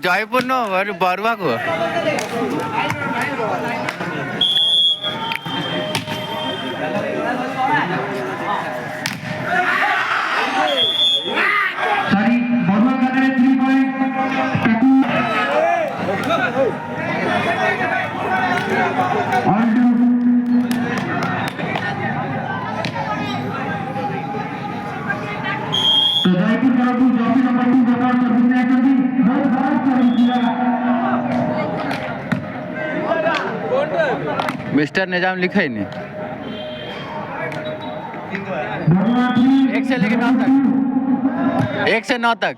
Jaipur no বরবাকু mister निजाम लिखा ही नहीं। 1 से लेकर 9 तक, 1 से 9 तक।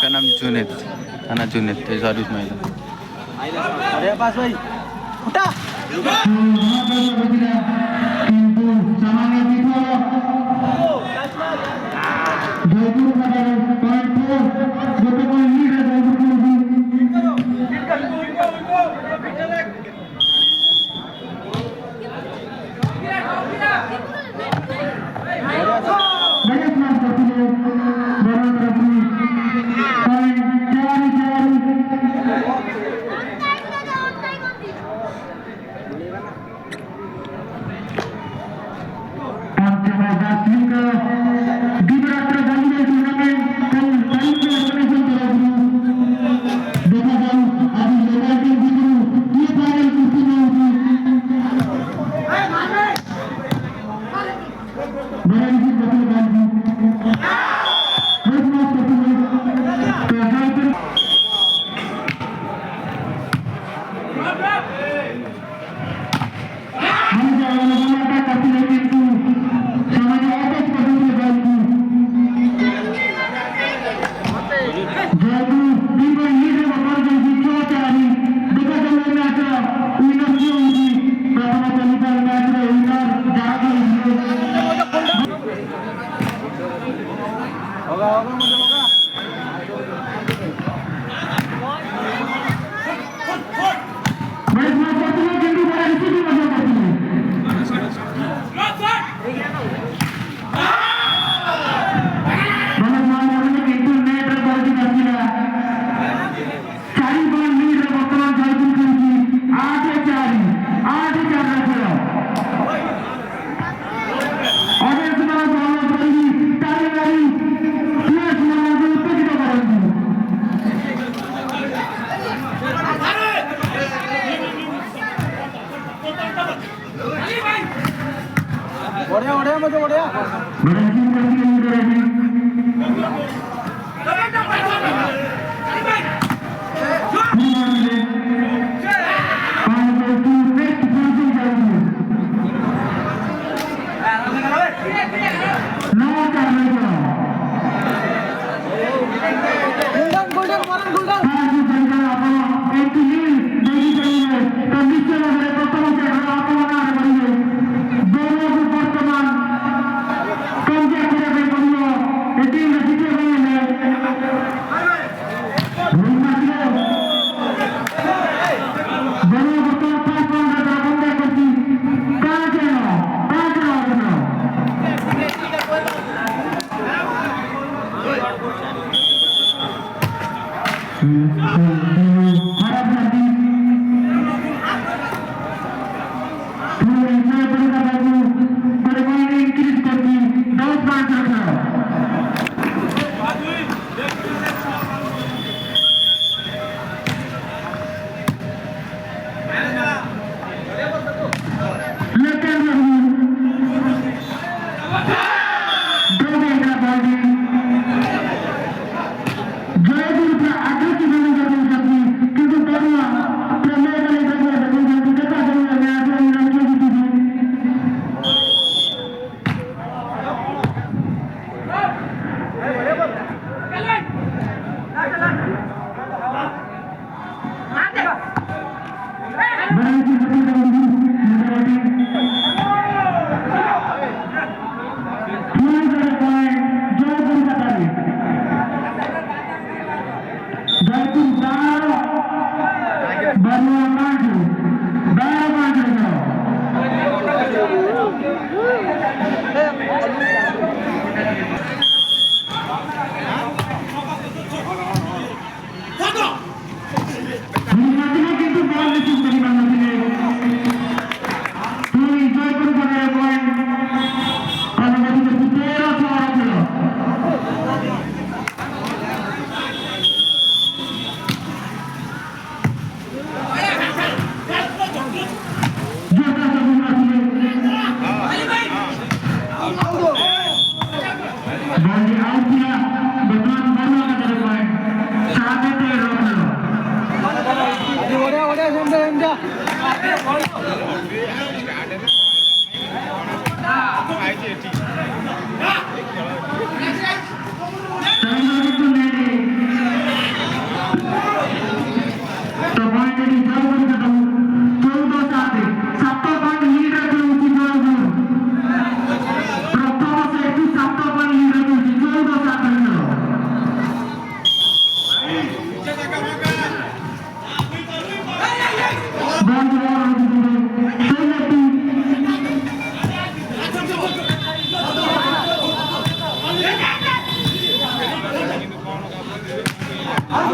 का नाम जुनेद, थाना जुनेद सर्विस महिला। अरे पास भाई उठा Jayapur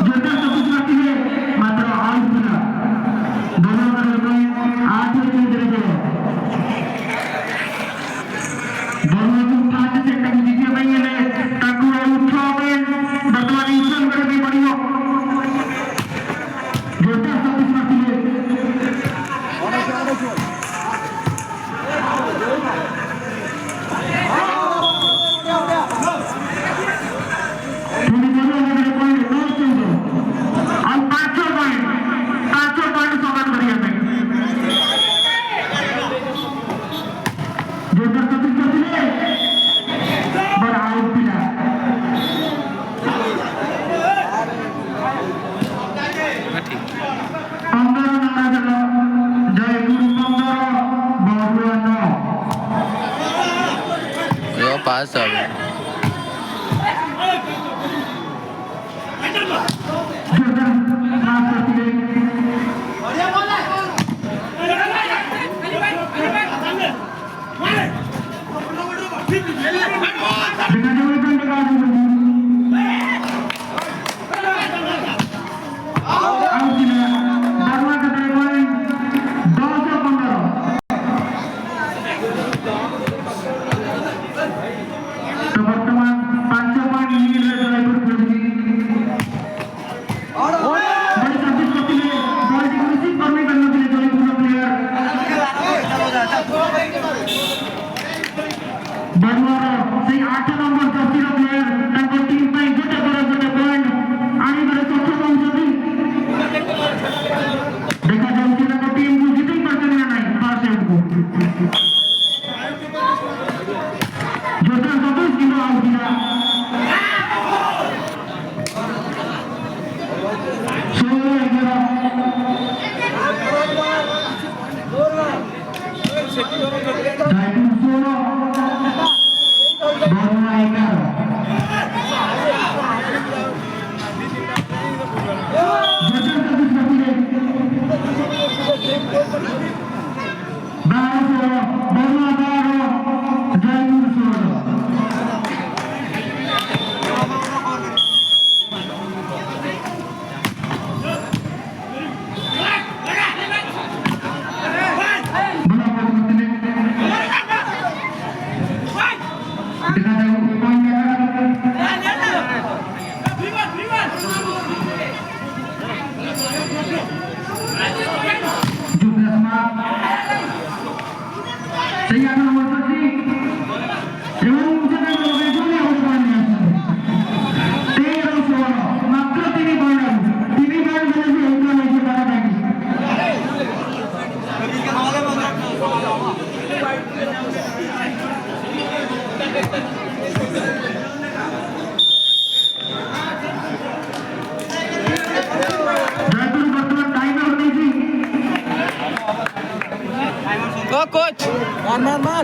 जोरदार सपोर्ट करती है मात्र आउट पूरा दोनों में 8 विकेट गिरे थे दोनों को 5 से तक जीते भाई ने ताकू उठो में वर्तमान इंसान कर भी पड़ी हो जोरदार सपोर्ट करती है पास आ गया कोच बर्मा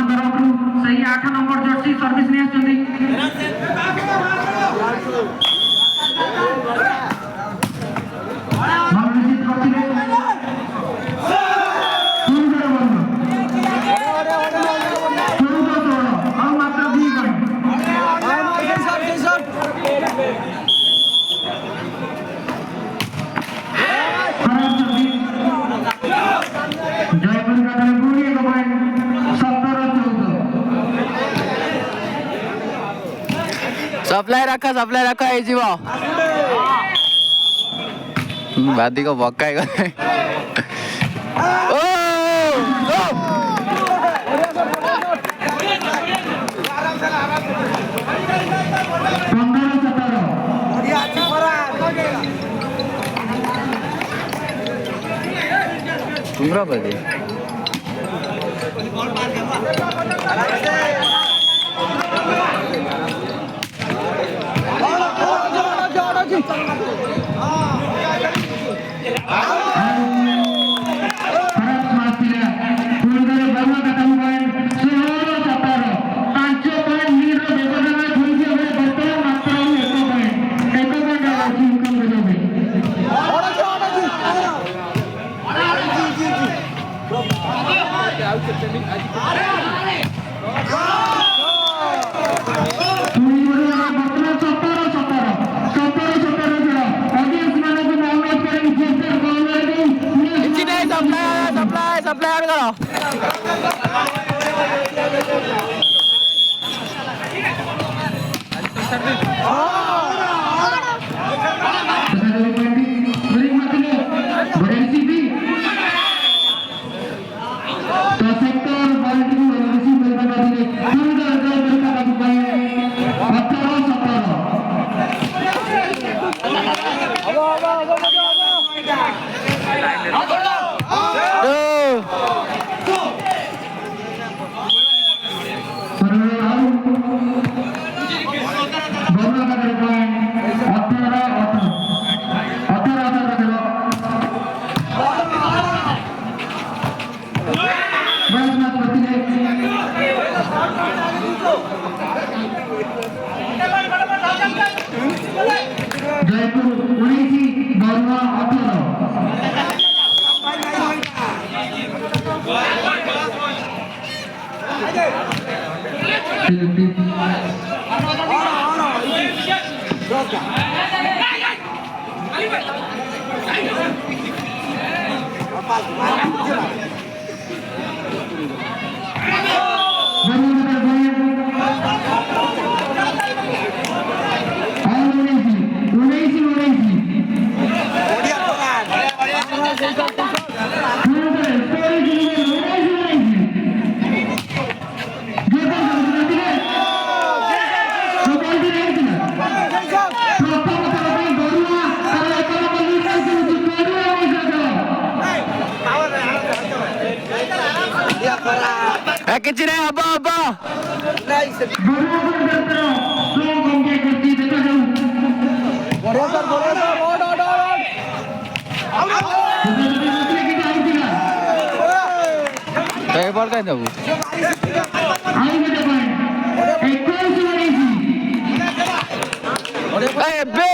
तरफ सही 8 नंबर जर्सी सर्विस नहीं आछंदी मनोजित करथिले सुंदर बर्मा सुंदर और मात्र 2 सप्लाई रखा है जीवा बादी को बक्का है ओ तुम्हारा बदे Barua 18 Kecil apa? Kayak bal kan tahu? FB.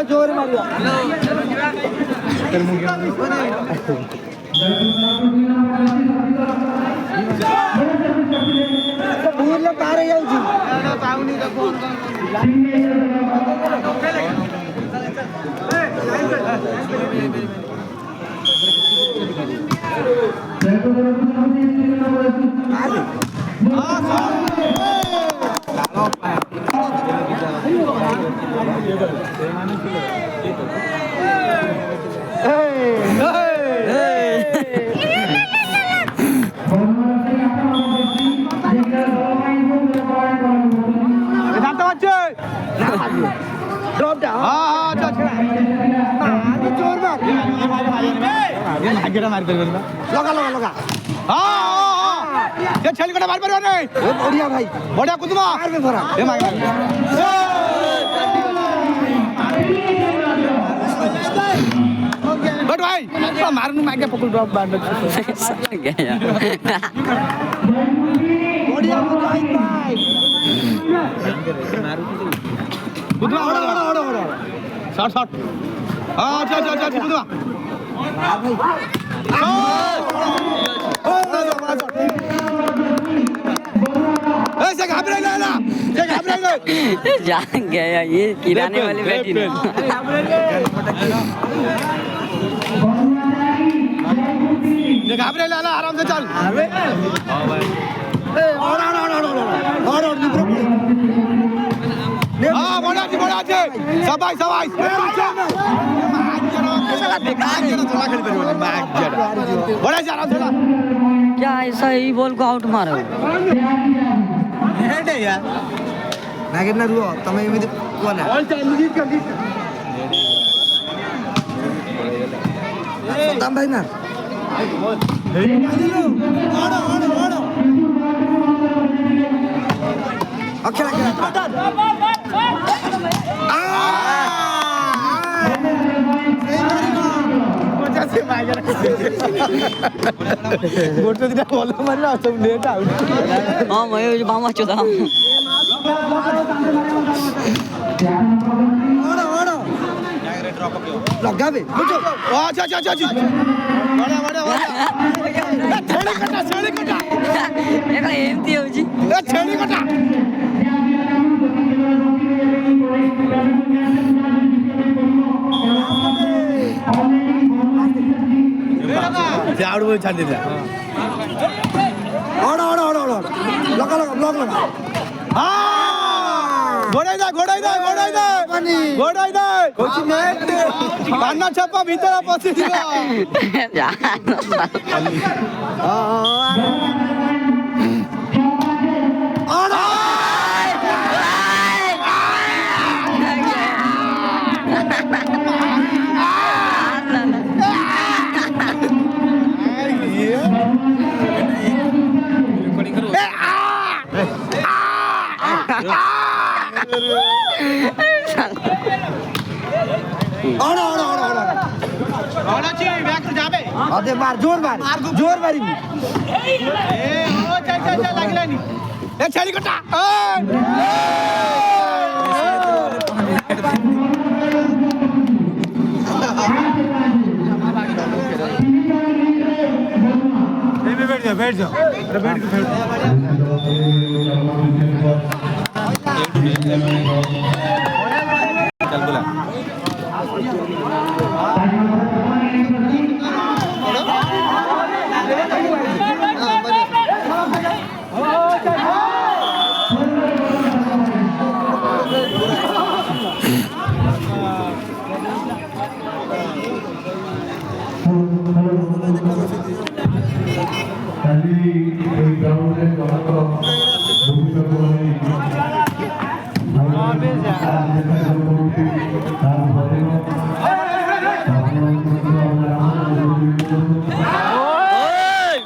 जोर मारियो पूर्ण पार जाऊँ ड्रॉप डाउन हाँ चल चल जोर मार କେଟା ମାରି ପାରିବନି ଲଗା ଲଗା ଲଗା ସେ ଛେଳି କେଟା ମାରି ପାରିବନି ଏ ବଢିଆ ଭାଇ ବଢିଆ କୁଦୁମା ମାରବେ ଭରା ଏ ମାଗ बट भाई मारनु मागे पकड़ ड्रॉप बांध बढिया मजा आई भाई बुदवा ओड़ा शॉट शॉट हां अच्छा अच्छा अच्छा बुदवा ऐसे घबरा ना ये घबरा जान गया ये किराने वाली बेटी ने ये घबरा ना आराम से चल हां भाई हां बड़ा जी सबाई सबाई बड़ा जी आराम से क्या ऐसा ही बॉल को आउट मारो हेड है यार नागिन ना रुओ तमे एमिति कोन है ऑल टाइम लीड कर लीड सदाम भाई ना ओड़ो अखेला खेला से मागर गोट दिना बोल मारला सब लेट आउट हां मैं बामा चोदा ओड़ो लगाबे बुझो अच्छा अच्छा अच्छा बड़ा छेड़ी कटा एकला एमती होजी ए छेड़ी कटा आउट बोल छाड़ देता ओड़ो लगा ब्लॉक लगा हां घोड़ाई दे कोची नेट कान्ना छप्पा भीतर पसी दिला ओड़ो अरे मार जोर मारी लागला नी ए छेड़ी कटा बैठ जाओ अरे बैठ के चल बोला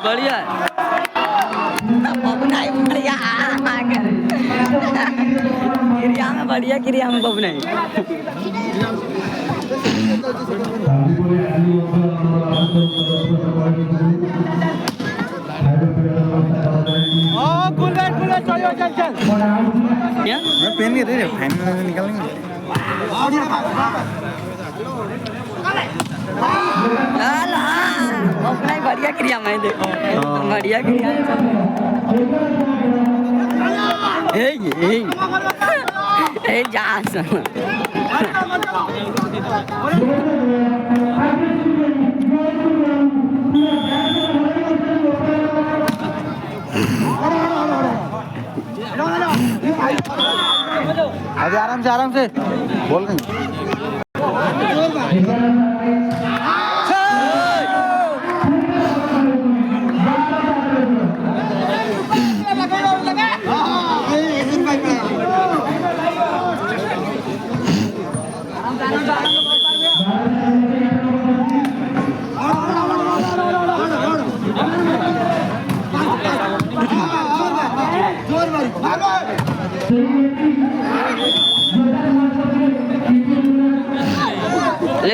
बढ़िया बबनाई बढ़िया क्रिया में बढ़िया क्रिया में बबनाई चल क्या मैं पेन नहीं रहे फाइनल निकालेंगे बबनाई बढ़िया क्रिया में देखो बढ़िया क्रिया ए जा अभी आराम से बोल रहे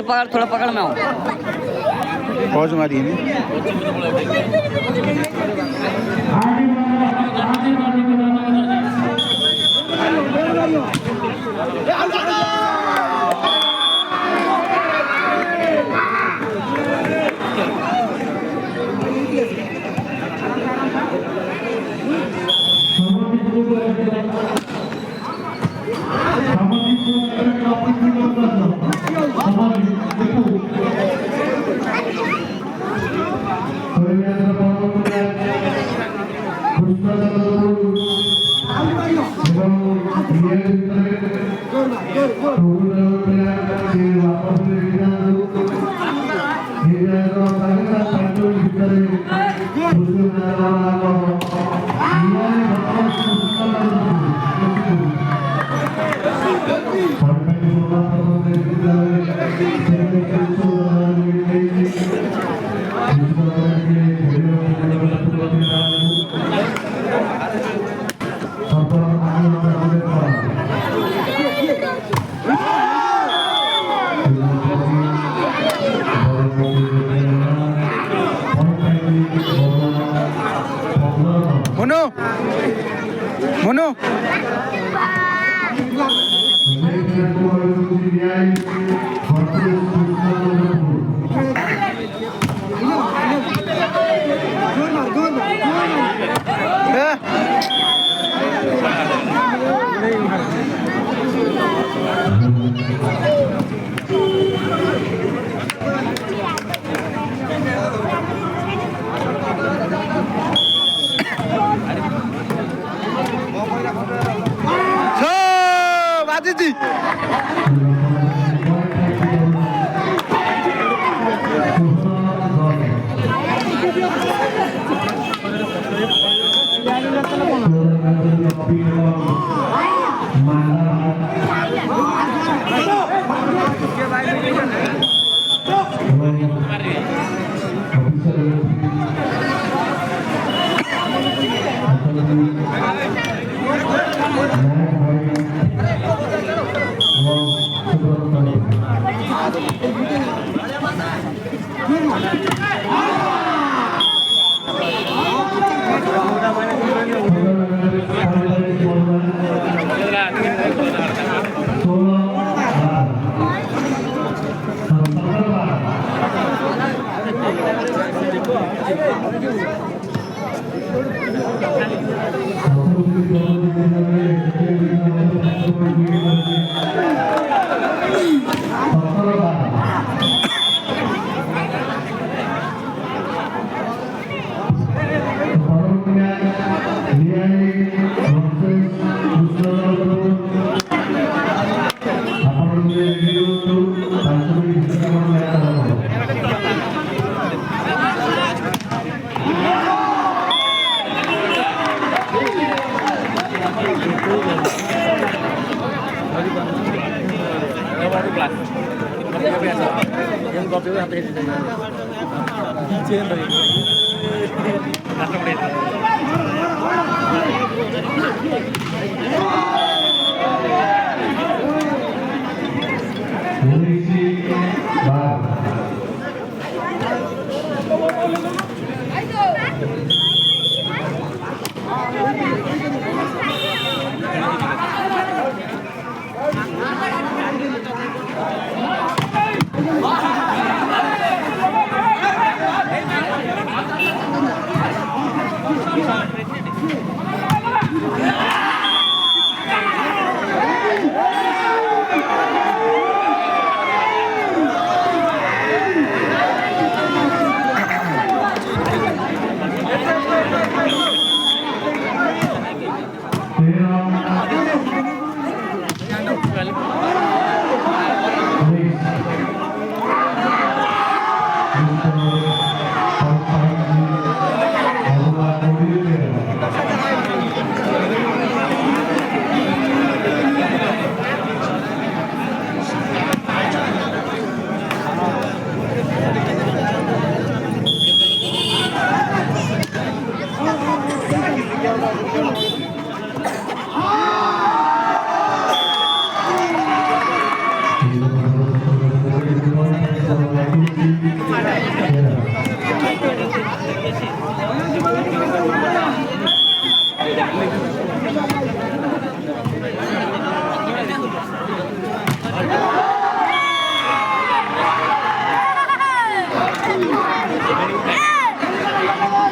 पकड़ थोड़ा पकड़ में आओ पहुंच मारी है मोनू मोनू बाजी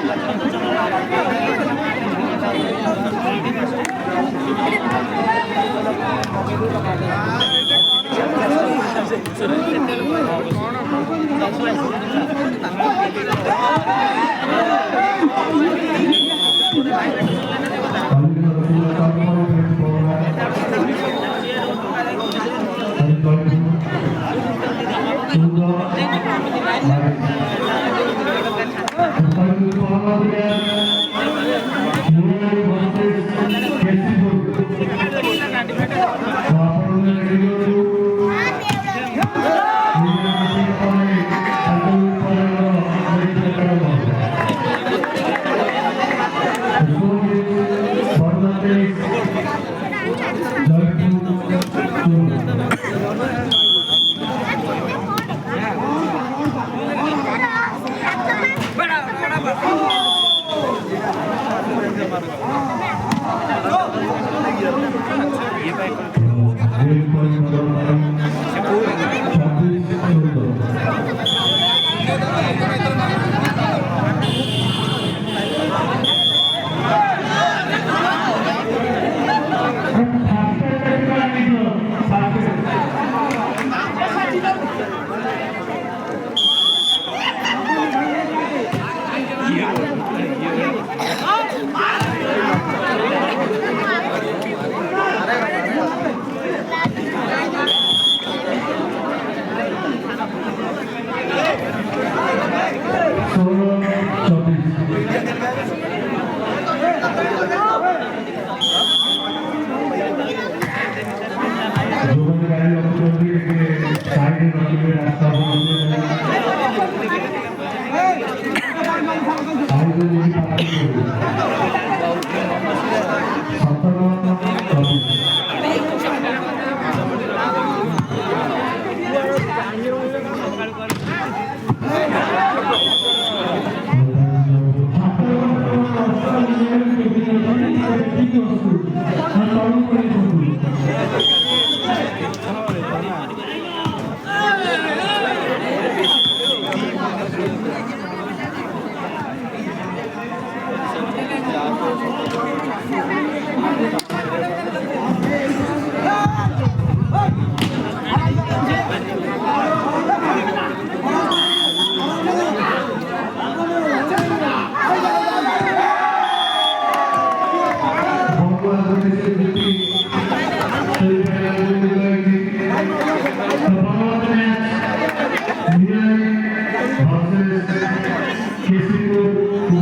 Vamos